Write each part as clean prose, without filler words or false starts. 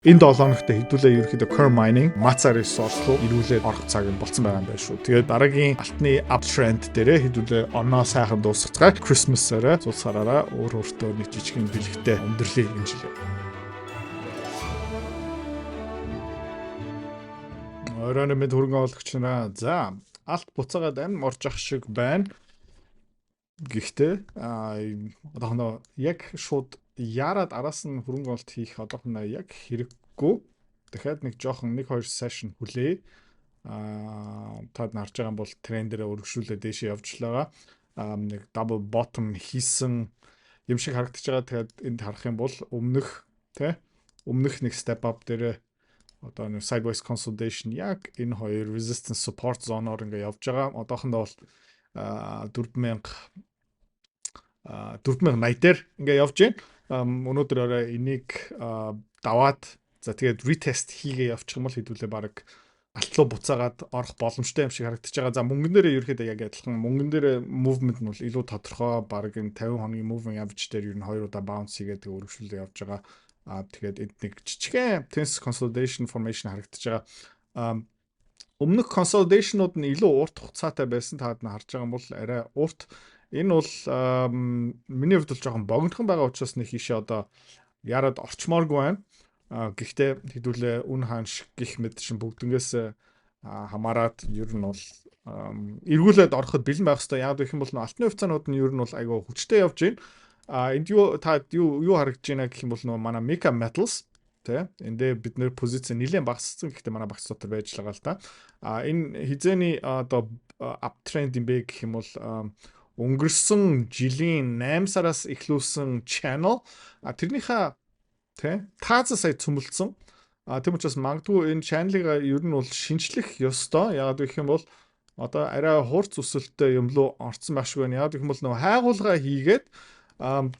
Энэ 7 хоногт хэдүүлээ ерөөхдөө core mining, Matza resource руу ирүүлээд орох цаг нь болсон байгаа юм байна шүү. Тэгээд дараагийн алтны uptrend дээрээ хэдүүлээ оноо сайхан дуусгацгаа Christmas-аараа цуцаараа өөртөө нэг жижигхэн бэлэгтэй өндөрлийг хэмжилээ. Оройн мэд хөргөн олгогч нараа. За, алт буцаагаад амин орж ах шиг байна. Гэхдээ одоохондоо яг шууд яраад араас нь хөрөнгө олт хийх одоохондоо яг хэрэггүй. Дахиад нэг жоохон 1-2 session хүлээ. Таад нарж байгаа бол трендэрээ өргөжүүлээд дээшээ явж байгаа. Нэг double bottom хийсэн юм шиг харагдаж байгаа. Тэгэхээр энд харах юм бол өмнөх нэг step up дээр одоо нэг sideways consolidation яг энэ хоёр resistance support zone-оор ингээ явж байгаа. Одоохондоо бол 4080 дээр ингээ явж байна. Өнөөдөр орой энийг даваад за тэгээд retest хийгээ явчих юм бол хэдүүлээ баг алтлуу буцаагаад орох боломжтой юм шиг харагдаж байгаа. За мөнгөн дээрээ ерөөхдөө яг адилхан мөнгөн дээрээ movement нь бол илүү тодорхой баг энэ 50 хоногийн moving average дээр ер нь 2 удаа bounce хийгээд өргөжлөлөө явж байгаа. Тэгээд энд нэг жижигхэн tense consolidation formation харагдаж байгаа. Өмнөх consolidation-ууд нь илүү урт хугацаатай байсан таад нь харж байгаа юм бол арай урт. Энэ бол миний хувьд бол жоохон богинохон байгаа учраас нэг хийшээ одоо яраад орчмооргүй байна. Гэхдээ хэдүүлээ үн хаан шиг гих мэд шин бүгднгээс хамаарат ер нь бол эргүүлээд ороход бэлэн байх хэрэгтэй. Яг гэх юм бол алтны хувьцаанууд нь ер нь бол айгаа хүчтэй явж байна. Энд юу харагдаж байна гэх юм бол манай Mega Metals эндээ бид нэр позиц нэлээд багассан. Гэхдээ манай багц дотор байж байгаа л да. Энэ хизээний одоо uptrend юм бэ гэх юм бол өнгөрсөн жилийн 8 сараас эхлүүлсэн channel тэрнийхээ тааза сая цөмөлдсөн. Тийм учраас магадгүй энэ channel-ыг ер нь бол шинжлэх ёстой. Яг гэх юм бол одоо арай хурц өсөлттэй юм лу орцсон байх шиг байна. Яг гэх юм бол нөгөө хайгуулгаа хийгээд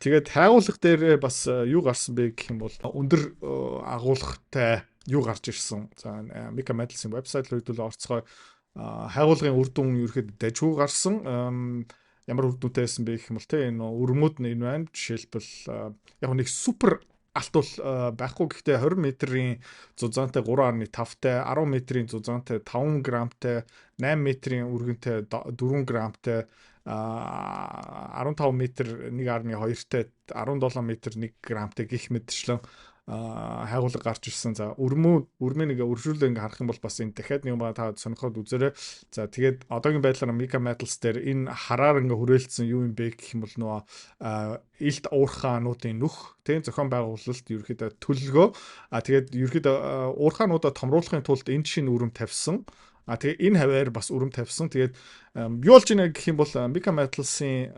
тэгээд хайгуулга дээр бас юу гарсан бэ гэх юм бол өндөр агуулгатай юу гарч ирсэн. За Mega Metals-ийн вебсайт руу хэдүүл орцгой хайгуулгын үр дүн ерөөхдөө дажгүй гарсан. Ямар үрдүүтэй байсан бэ гэх юм бол энэ өрмөд нь энэ байна. Жишээлбэл яг нэг супер алт бол байхгүй. Гэхдээ 20 метрийн зузаантай 3.5-тай, 10 метрийн зузаантай 5 грамтай, 8 метрийн үргэнтэй 4 грамтай, 15 метр 1.2-тай, 17 метр 1 грамтай гих мэтчлэн хайгуулга гарч ирсэн. За өрмөний нэг өршүүлээ ингээ харах юм бол бас энэ дахиад нэг юм та сонирхоод үзээрэй. За тэгээд одоогийн байдлаар Mega Metals дээр энэ хараар ингээ хүрээлцсэн юу юм бэ гэх юм бол нөгөө илт уурхаануудын нүх зохион байгуулалт ерөөхдөө төлөлгөө. Тэгээд ерөөхдөө уурхаануудаа томруулахын тулд энэ чинь өрөм тавьсан. Тэгээ энэ хаваар бас өрөм тавьсан. Тэгээд юу болж байна гэх юм бол Mega Metals-ийн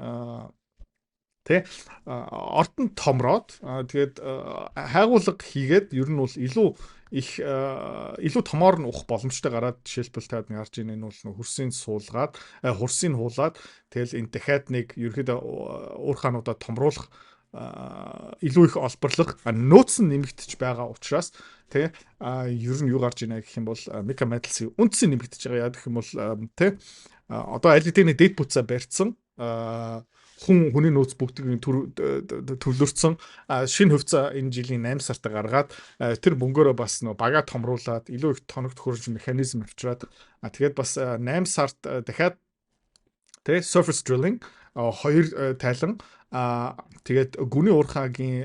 ортон томроод тэгээд хайгуулга хийгээд ер нь бол илүү томоор нь ухах боломжтой гараад жишээлбэл таад нэг харж ийн энэ бол хөрсийн хуулаад тэгэл энэ дахиад нэг ерөөхдөө уурхаануудаа томруулах илүү их олборлох нөөц нь нэмэгдэж байгаа учраас ер нь юу гарч ийнэ гэх юм бол Mega Metals-ийн үндэс нь нэмэгдэж байгаа. Яг гэх юм бол одоо аль хэдийн дэд буцаа барьцсан хүний нөөц бүгдийг төвлөрсөн шинэ хувьцаа энэ жилийн 8 сард гаргаад тэр бөнгөөрөө бас нөө бага томруулаад илүү их тоног төхөрж механизм авчираад тэгээд бас 8 сард дахиад surface drilling 2 тайлан тэгээд гүний уурхаагийн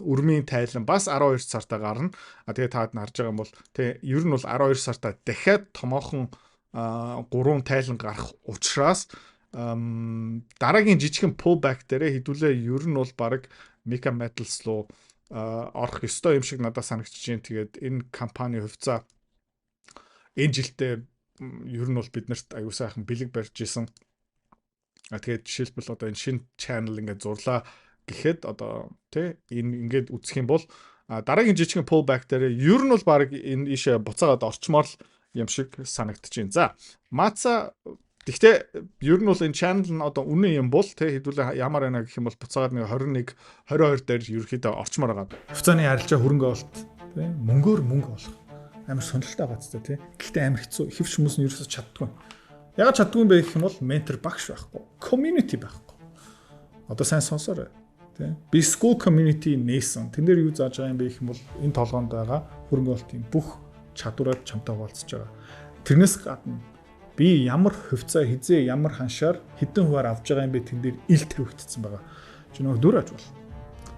өрмийн тайлан бас 12 сартаа гарна. Тэгээд таад нь харж байгаа юм бол ер нь бол 12 сартаа дахиад томоохон 3 тайлан гарах учраас дараагийн жижигхэн pullback дээрээ хэдүүлээ ер нь бол баг Mega Metals руу орох ёстой юм шиг надад санагдаж байна. Тэгээд энэ компани хувьцаа энэ жилдээ ер нь бол биднэрт аюу сайхан бэлэг барьж исэн. Тэгээд жишээлбэл одоо энэ шинэ channel ингээд зурлаа гэхэд одоо энэ ингээд үзэх юм бол дараагийн жижигхэн pullback дээрээ ер нь бол баг энэ ишээ буцаагаад орчмоор юм шиг санагдаж байна. За Matza гэхдээ ер нь бол энэ channel нь одоо үнэн юм бол хэдүүлээ ямар байна гэх юм бол буцаагаад нэг 21 22 дээр ерөөхдөө орчмоор байгаа. Хувьцааны харилцаа хөрөнгө олт мөнгөөр мөнгө олох амар сонирхолтой байгаа ч гэхдээ амар хэцүү хэвч хүмүүс нь ерөөсөж чаддгүй. Ягаад чаддгүй юм бэ гэх юм бол ментор багш байхгүй, community байхгүй. Одоо сайн сонсоорой. Тэ. Би school community нээсэн. Тэн дээр юу зааж байгаа юм бэ гэх юм бол энэ толгоонд байгаа хөрөнгө оруулалтын бүх чадвараар чамтай хуваалцаж байгаа. Тэрнээс гадна би ямар хувьцаа хизээ ямар ханшаар хэдэн хуваар авж байгаа юм бэ тэн дээр ил тавигдсан байгаа. Чи нөгөө дүр аж бол.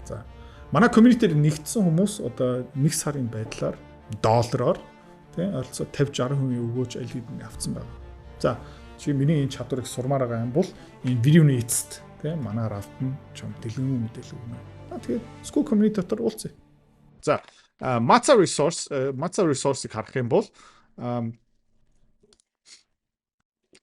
За. Манай community-д нэгдсэн хүмүүс одоо 1 сарын байдлаар доллараар тий ойролцоо 50-60% өгөөж аль хэдийн авцсан байна. За, чи миний энэ чадварыг сурмаар байгаа юм бол энэ видеоны эцэст тий манаар автна чам дэлгэн мэдээлэл өгнө. Тэгээд school community дотор уулзъя. За, Matza resource-ыг харах юм бол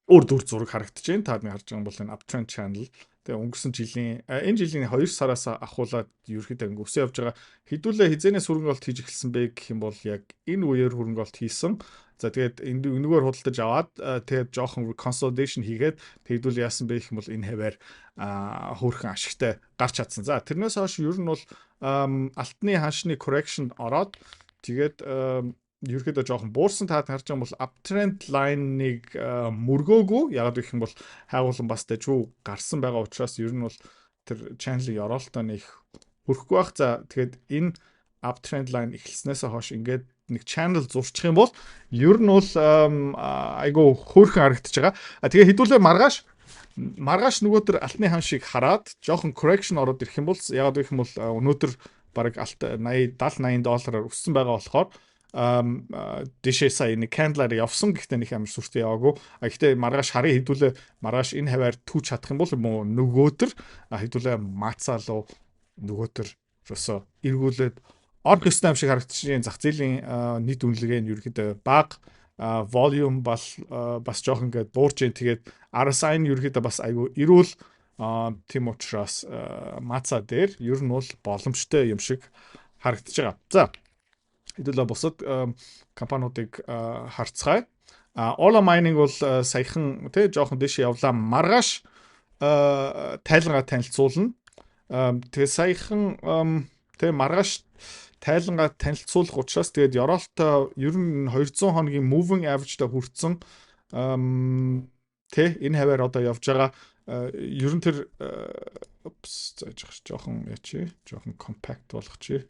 өөр дүр зураг харагдаж байна. Та харж байгаа бол энэ uptrend channel. Тэгээ өнгөрсөн жилийн энэ жилийн 2 сараас ахуулаад ерөөхдөө ингэ өсөө явж байгаа. Хэдүүлээ хизээнээс хөрөнгө оруулалт хийж эхэлсэн бэ гэх юм бол яг энэ үеэр хөрөнгө оруулалт хийсэн. За тэгээд энэгээр худалдаж аваад тэгээд жоохон consolidation хийгээд тэгдүүл яасан бэ гэх юм бол энэ хаваар хөөрхөн ашигтай гарч чадсан. За тэрнээс хойш ер нь бол алтны ханшны correction ороод тэгээд ерөөхдөө жоохон буурсан таад харж байгаа бол uptrend line-ыг мөргөөгүй ягаад гэх юм бол хайгуулсан бас дэжүү гарсан байгаа учраас ер нь бол тэр channel-ийн оролтоо нэг хөрөхгүй байх. За тэгээд энэ uptrend line эхэлснээс хойш ингээд нэг channel зурчих юм бол ер нь бол айгу хөөрхөн харагдаж байгаа. Тэгээ хэдүүлээ маргааш нөгөө төр алтны ханшийг хараад жоохон correction ороод ирэх юм бол ягаад гэх юм бол өнөөдөр бараг алт 70-80 доллараар өссөн байгаа болохоор дэшээ сая нэг candle-аар явсан гэхдээ нэг амар сүртэй яваагүй. Гэхдээ маргааш харъя хэдүүлээ маргааш энэ хаваар түүч чадах юм бол нөгөөдөр хэдүүлээ Matza руу нөгөөдөр өсөө эргүүлээд орох ёстой юм шиг харагдчихжээ. Зах зээлийн нийт үнэлгээ нь ерөөхдөө бага, volume бас жоох ингээд буурж जैन. Тэгээд RSI нь ерөөхдөө бас айгүй эрүүл тийм учраас Matza дээр ер нь бол боломжтой юм шиг харагдаж байгаа. За хэдүүлээ бусад компаниудыг харцгаая. Ola Mining бол саяхан тий жоохон дэше явлаа. Маргааш тайлангаа танилцуулна. Тэгээ саяхан тий маргааш тайлангаа танилцуулах учраас тэгээд ёроолтой ер нь 200 хоногийн moving average-та хүрсэн тий энэ хаваар одоо явж байгаа. Ер нь тэр зааж жоохон ячи жоохон compact болгочих.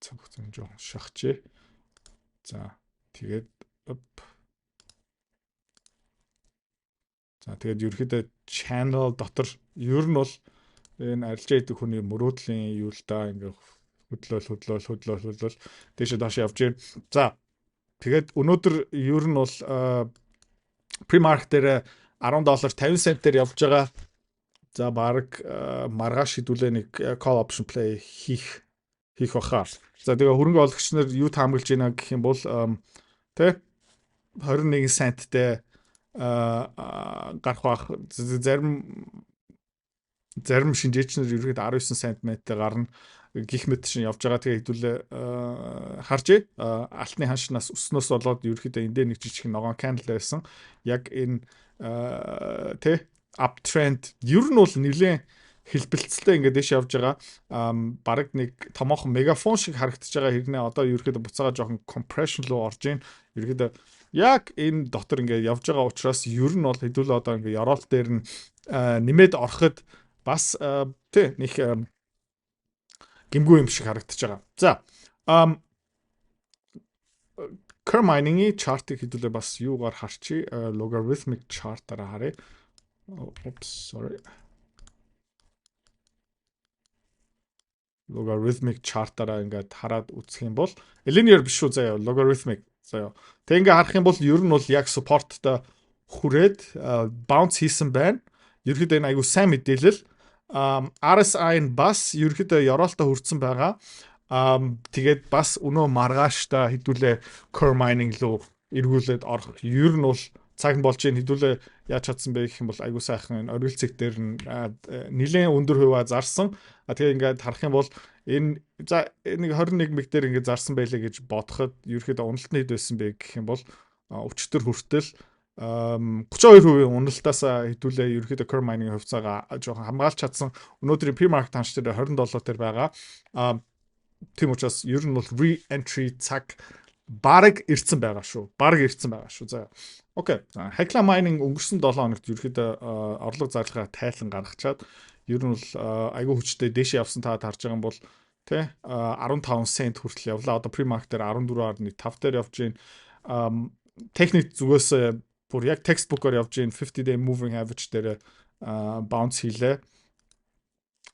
Цогцсон жоохон шахчих. За тэгээд за тэгээд ерөөхдөө channel дотор ер нь бол энэ арилжаа идэх хүний мөрөөдлийн юу л да ингээ хөдлөөл дээшээ доош явж байна. За тэгээд өнөөдөр ер нь бол pre-market дээр $10.50 явж байгаа. За баг маргааш шидүүлээ нэг call option play хийх бахаар. За тэгээ хөрөнгө оруулагч нар юу таамаглаж байна гэх юм бол тэ 21 центтэй гарах бах зарим шинжээч нар ерөөд 19 центметтэй гарна гих мэт чинь явж байгаа. Тэгээ хэдүүлээ харжээ. Алтны ханшнаас өснөөс болоод ерөөхдөө энэ дээр нэг жижиг ногоон candle байсан. Яг энэ тэ uptrend ер нь бол нэлээд хэлбэлцэлтэй ингээд дэш явж байгаа. Бараг нэг томоохон мегафон шиг харагдаж байгаа хэрнээ одоо ерөөхдөө буцаага жоохон compression руу орж ийн. Ерөөхдөө яг энэ дотор ингээд явж байгаа учраас ер нь бол хэдүүлээ одоо ингээд ёроолт дээр нь нэмээд ороход бас тий нэг гэмгүй юм шиг харагдаж байгаа. За Curve Mining-ийн chart-ыг хэдүүлээ бас юугаар харчи logarithmic chart-аараа харъя. Oops, sorry. Logarithmic chart-аараа ингээд хараад үзэх юм бол linear биш үү заяа logarithmic заяа. Тэг ингээд харах юм бол ер нь бол яг support-той хүрээд bounce хийсэн байна. Ерөөхдөө энэ айгу сайн мэдээлэл. RSI нь бас ерөөхдөө ёроолтой хүрсэн байгаа. Тэгээд бас өнөө маргааштай хэдүүлээ Curve Mining руу эргүүлээд орох ер нь бол цаг нь болж ийн хэдүүлээ яаж чадсан бэ гэх юм бол айгу сайхан оргил цэг дээр нэлээд өндөр хувиа зарсан. Тэгээ ингээд харах юм бол энэ за нэг 21 мэг дээр ингээд зарсан байлээ гэж бодоход ерөөхдөө уналтны хэд байсан бэ гэх юм бол өчтөр хүртэл 32% уналтаас хэдүүлээ ерөөхдөө Curve Mining хувьцаагаа жоохон хамгаалж чадсан. Өнөөдрийн pre-market ханш дээр $20 дээр байгаа. Тийм учраас ер нь бол re-entry цаг бараг ирсэн байгаа шүү. За. Окей. Hecla Mining өнгөрсөн 7 хоногт ерөөхдөө орлого зарлагаа тайлан гаргачаад ер нь бол айгүй хүчтэй дээшээ явсан та харж байгаа юм бол тий 15 цент хүртэл явлаа. Одоо pre-market дээр 14.5 дээр явж байна. Техник зүгээс бүр яг textbook-оор явж байна 50 day moving average дээр bounce хийлээ.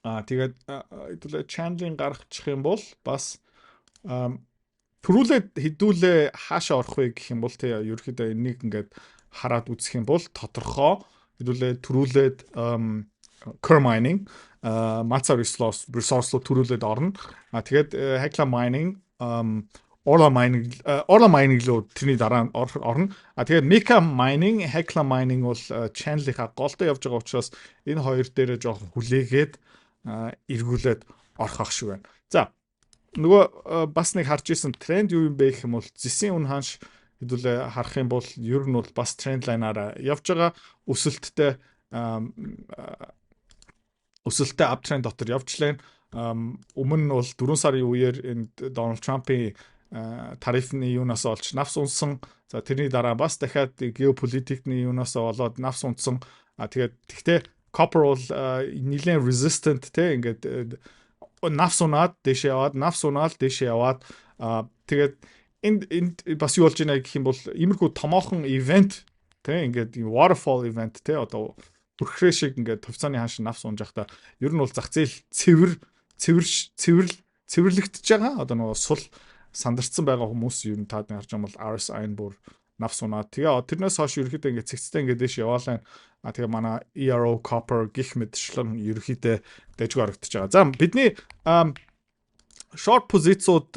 Тэгээд хэдүүлээ channeling гаргачих юм бол бас төрүүлээд хэдүүлээ хаашаа орох вэ гэх юм бол тий ерөөхдөө энийг ингээд хараад үзэх юм бол тодорхой хэдүүлээ төрүүлээд core mining Matza resource төрүүлээд орно. Тэгээд Hecla mining Orla mining лөө тэрний дараа орно. Тэгээд Mika mining, Hecla mining бол channel-ийнхаа голдоо явж байгаа учраас энэ хоёр дээрээ жоохон хүлээгээд эргүүлээд орох шиг байна. За нөгөө бас нэг харж исэн тренд юу юм бэ гэх юм бол зэсийн үн ханш хэдүүлээ харах юм бол ер нь бол бас тренд лайнаараа явж байгаа өсөлттэй аптрend дотор явжлаа. Өмнө нь бол 4 сарын үеэр энэ Дональд Трампын тарифны юунаас олж навс унсан. За тэрний дараа бас дахиад геополитикны юунаас болоод навс унсан. Тэгээд тэгтээ copper бол нэлээд resistant те ингээд навс унаад дэшээ яваад навс унаал дэшээ яваад тэгээд энд бас юу болж байна гэх юм бол иймэрхүү томоохон event те ингээд waterfall event те одоо бүрхрээ шиг ингээд хувьцааны хааш навс унж явахдаа ер нь бол зах зээл цэвэрлэгдэж байгаа. Одоо нөгөө сул сандарцсан байгаа хүмүүс ер нь таад харж байгаа бол RSI-н бүр навс унаад тэгээ тэрнээс хойш ерөөхдөө ингээд цэгцтэй ингээд дэш яваалаа. Тэгээ манай ERO copper гих мэдчлэн ерөөхдөө дэжгүй харагдаж байгаа. За бидний short позицууд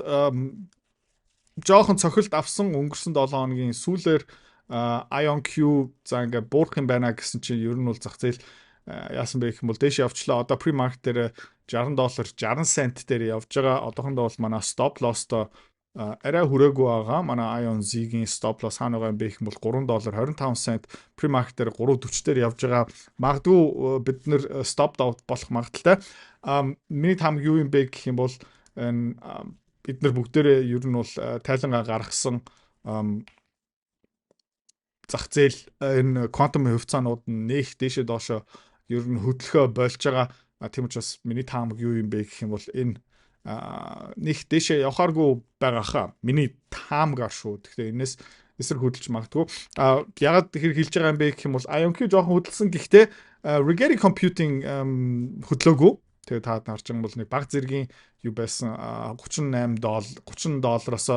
жоохон цохилт авсан өнгөрсөн 7 хоногийн сүүлээр IonQ за ингээд буурах юм байна гэсэн чинь ер нь бол зах зээл яасан бэ гэх юм бол дэш явчлаа. Одоо pre-market дээр $60 60 цент дээр явж байгаа. Одоохондоо бол манай stop loss-то арай хүрээгүй байгаа. Манай Ion Z-гийн stop loss хаана байгаа юм бэ гэх юм бол $3 25 цент pre-market дээр 3.40 дээр явж байгаа. Магадгүй бид нэр stop out болох магадaltaй. Миний тамг юу юм бэ гэх юм бол бид нар бүгдээрээ ер нь бол тайлангаа гаргасан зах зээл энэ quantum хувьцаанууд нь нээх дэшээ доошо ер нь хөдөлгөө болж байгаа. Тийм учраас миний таамаг юу юм бэ гэх юм бол энэ нэг дэшээ явахааргүй байгаа хаа. Миний таамгаар шүү. Тэгэхээр энэс эсрэг хөдөлж магадгүй. Ягаад тэр хэлж байгаа юм бэ гэх юм бол IonQ жоохон хөдөлсөн гэхдээ Rigetti computing хөдлөөгүй. Тэгээ та харж байгаа бол нэг баг зэргийн юу байсан $38 $30-оос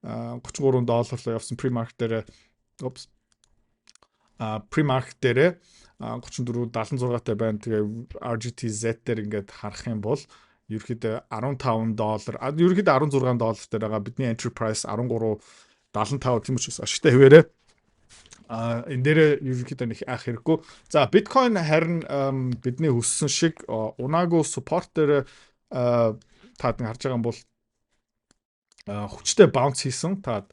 $33 явсан pre-market дээр pre-market дээр 34.76 тай байна. Тэгээ RGTZ дээр ингээд харах юм бол ерөөхдөө $15 ерөөхдөө $16 дээр байгаа. Бидний entry price 13.75 тийм учраас ашигтай хэвээрээ энэ дээр ерөөхдөө нэг ах хэрэггүй. За биткойн харин бидний хүссэн шиг унаагүй support дээр таад харж байгаа юм бол хүчтэй bounce хийсэн. Таад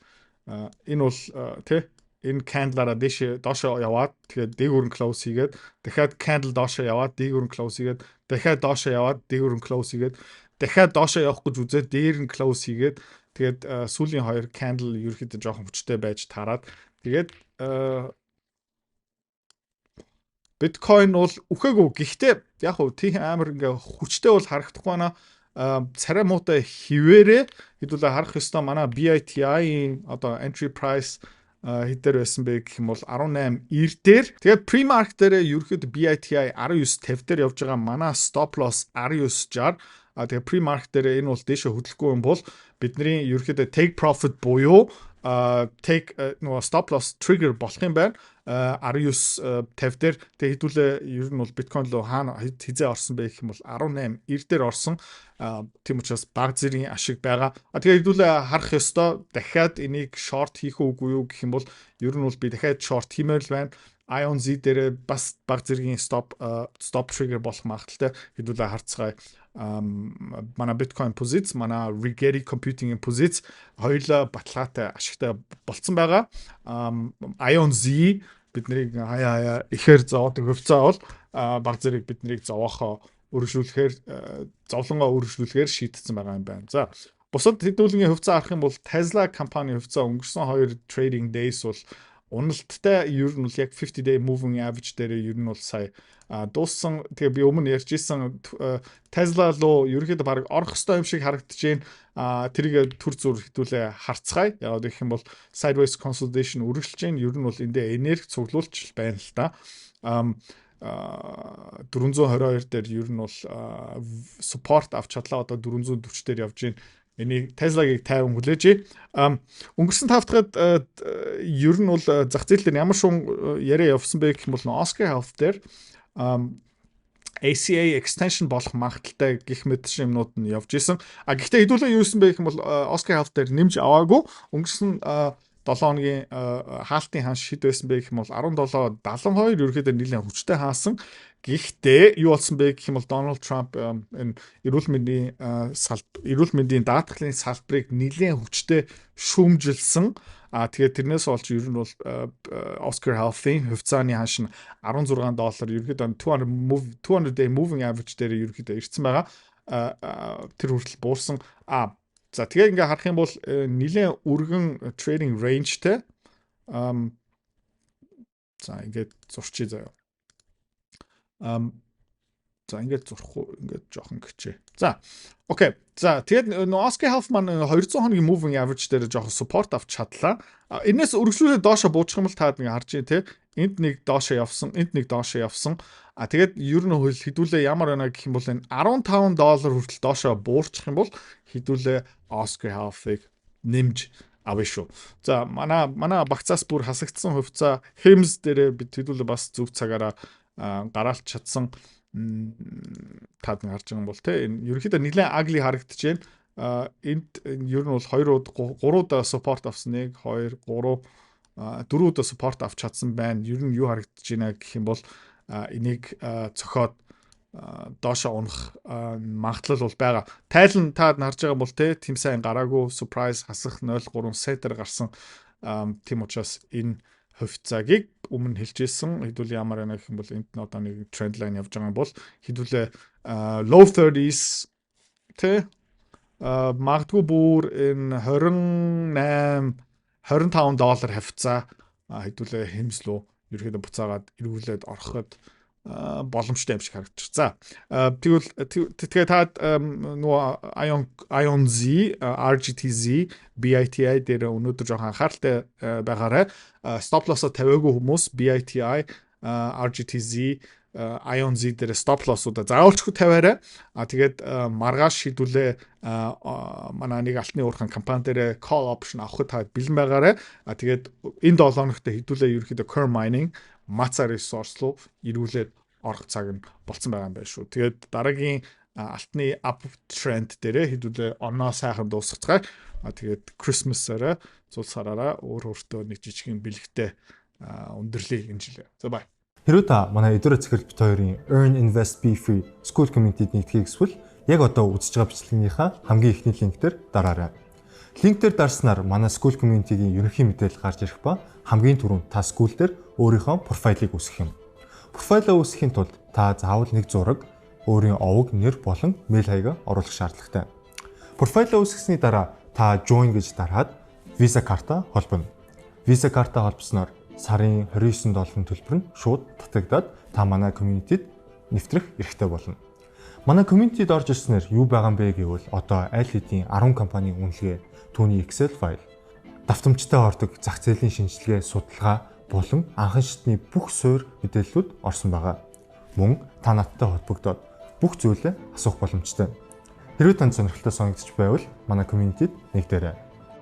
энэ бол тий энэ candle-аараа доошоо яваад тэгээд дээгүүр нь close хийгээд дахиад candle доошоо яваад дээгүүр нь close хийгээд дахиад доошоо яваад дээгүүр нь close хийгээд дахиад доошоо явах гэж үзээд дээр нь close хийгээд тэгээд сүүлийн хоёр candle ерөөхдөө жоохон хүчтэй байж таарад тэгээд Bitcoin бол үхээгүй. Гэхдээ яг хөө тийм амар ингээ хүчтэй бол харагдахгүй байна. Царай муутай хിവэрэ хэдүүлээ харах ёстой. Манай BITI-ийн одоо entry price хэдээр байсан бэ гэх юм бол 18.90 дээр. Тэгээд pre-market дээр ерөөхдөө BITI 19.50 дээр явж байгаа. Манай stop loss 19.60. Тэгээд pre-market дээр энэ бол дээшээ хөдлөхгүй юм бол бидний ерөөхдөө take profit буюу take нөгөө stop loss trigger болох юм байна. 19.50 дээр тэгээд хэдүүлээ ер нь бол биткойн руу хаана хизээ орсон бэ гэх юм бол 18.90 дээр орсон. Тийм учраас баг зэргийн ашиг байгаа. Тэгээд хэдүүлээ харах ёстой. Дахиад энийг short хийх үгүй юу гэх юм бол ер нь бол би дахиад short хиймээр л байна. Ion Z дээр бас баг зэргийн stop trigger болох магадaltaй. Хэдүүлээ харцгаая. Манай биткойн позиц, манай Rigetti computing позиц хоёулаа баталгаатай ашигтай болцсон байгаа. Ion Z биднийг хаяа ихээр зовоодаг хөвцөө бол баг зэрэг биднийг зовоохоо өргөжлүүлэхээр зовлонгоо өргөжлүүлэхээр шийдсэн байгаа юм байна. За бусад хэдүүлгийн хөвцөө харах юм бол Tesla компани хөвцөө өнгөрсөн 2 trading days бол уналттай ер нь бол яг 50 day moving average дээр ер нь бол сая дууссан. Тэгээ би өмнө ярьжсэн Tesla руу ерөөхдөө баг орох ёстой юм шиг харагдаж байна. Тэрийг төр зүр хитүүлээ харцгаая. Яг гэх юм бол sideways consolidation үргэлжлэж байна. Ер нь бол эндээ энерги цуглуулж байна л та. 422 дээр ер нь бол support авч чадлаа. Одоо 440 дээр явж байна. Энийг Tesla-гийг 50 хүлээж. Өнгөрсөн 5 дахад ер нь бол зах зээл дээр ямар шуун яриа явсан бэ гэх юм бол Oscar Health дээр ACA extension болох магадaltaй гих мэт юмнууд нь явж исэн. Гэхдээ хэдүүлээ юу исэн бэ гэх юм бол Oscar Health дээр нэмж аваагүй. Өнгөрсөн 7 хоногийн хаалтын ханш хэд байсан бэ гэх юм бол 17.72 ерөөхдөө нэлээд хүчтэй хаасан. Гэхдээ юу болсон бэ гэх юм бол Donald Trump энэ эрүүл мэндийн даатгалын салбарыг нэлээд хүчтэй шүүмжилсэн. Тэгээд тэрнээс олж ер нь бол Oscar Health-ийн хувьцааны ханш нь $16 ерөөхдөө 200 day moving average дээр ерөөхдөө ирсэн байгаа. Тэр хүртэл буурсан. За тэгээ ингээ харах юм бол нэлээд өргөн trading rangeтэй. За ингээд зурчий заяа. За ингээд зурхгүй ингээд жоохон гिचээ. За окей. За тэгээд Oscar Health маань 200 хоногийн moving average дээр жоохон support авч чадлаа. Энээс үргэлжлүүлээд доошо буучих юм бол та нэг харж байна те. Энд нэг доошо явсан, энд нэг доошо явсан. Тэгээд ер нь хэдүүлээ ямар байна гэх юм бол энэ $15 хүртэл доошо буурчих юм бол хэдүүлээ Oscar Health-ыг нэмж авъя шүү. За манай багцаас бүр хасагдсан хувьцаа Hims дээр бид хэдүүлээ бас зөв цагаараа гараалт чадсан таад нэг харж байгаа юм бол те энэ ерөнхийдөө нэлээд ugly харагдаж байна. Энд ер нь бол 3 support авсан 1 2 3 4 support авч чадсан байна. Ер нь юу харагдаж байна гэх юм бол энийг цохоод доошо унах магадлал бол байгаа. Тайлан таад харж байгаа бол те тийм сайн гараагүй surprise хасах 0.3 сетер гарсан. Тийм учраас энэ хувьцаагийг өмнө хэлжсэн хэдүүлээ ямар байна гэх юм бол энд нь одоо нэг тренд лайн явж байгаа юм бол хэдүүлээ low 30s тэ магадгүй бүр энэ $25 хавцаа хэдүүлээ Hims руу ерөөдөө буцаагаад эргүүлээд ороход боломжтой юм шиг харагдчих. За тэгээ та нөгөө Ion Z, RGTZ, BITI дээр өнөөдөр жоохон анхааралтай байгаарай. Stop loss-о тавиагүй хүмүүс BITI, RGTZ, Ion Z дээр stop loss-уудаа заавалчгүй тавиарай. Тэгээд маргааш шийдүүлээ манай нэг алтны уурхайн компани дээр call option авахд та бэлэн байгаарай. Тэгээд энэ 7 хоногт хэдүүлээ ерөөхдөө Core Mining Matza Resource руу эргүүлээд орох цаг нь болцсон байгаа юм байна шүү. Тэгээд дараагийн алтны up trend дээрээ хэдүүлээ оноо сайхан дуусгацгаая. Тэгээд Christmas-аараа цул сараараа өөртөө нэг жижигхэн бэлэгтэй өндөрлөе энэ жилээ. За бай. Хэрвээ та манай эдгээр захирал бит хоёрын Earn Invest Be Free School Community-д нэгдэхийг эсвэл яг одоо үзэж байгаа бичлэгийнхаа хамгийн эхний линк дээр дараарай. Линк дээр дарснаар манай School Community-гийн ерөнхий мэдээлэл гарч ирэх ба хамгийн түрүүнд та school дээр өөрийнхөө профайлыг үүсгэх юм. Профайлаа үүсгэхийн тулд та заавал нэг зураг, өөрийн овог, нэр болон мэйл хаягаа оруулах шаардлагатай. Профайлаа үүсгэсний дараа та join гэж дараад Visa карта холбоно. Visa карта холбосноор сарын $29 төлбөр нь шууд татагдаад та манай community-д нэвтрэх эрхтэй болно. Манай community-д орж ирснээр юу байгаа юм бэ гэвэл одоо аль хэдийн 10 компанийн үнэлгээ, түүний Excel файл, давтамжтай ордог зах зээлийн шинжилгээ, судалгаа болон анхан шатны бүх суурь мэдээллүүд орсон байгаа. Мөн та надтай холбогдоод бүх зүйлээ асуух боломжтой. Хэрвээ танд сонирхолтой санагдчих байвал манай community-д нэгдээрэй.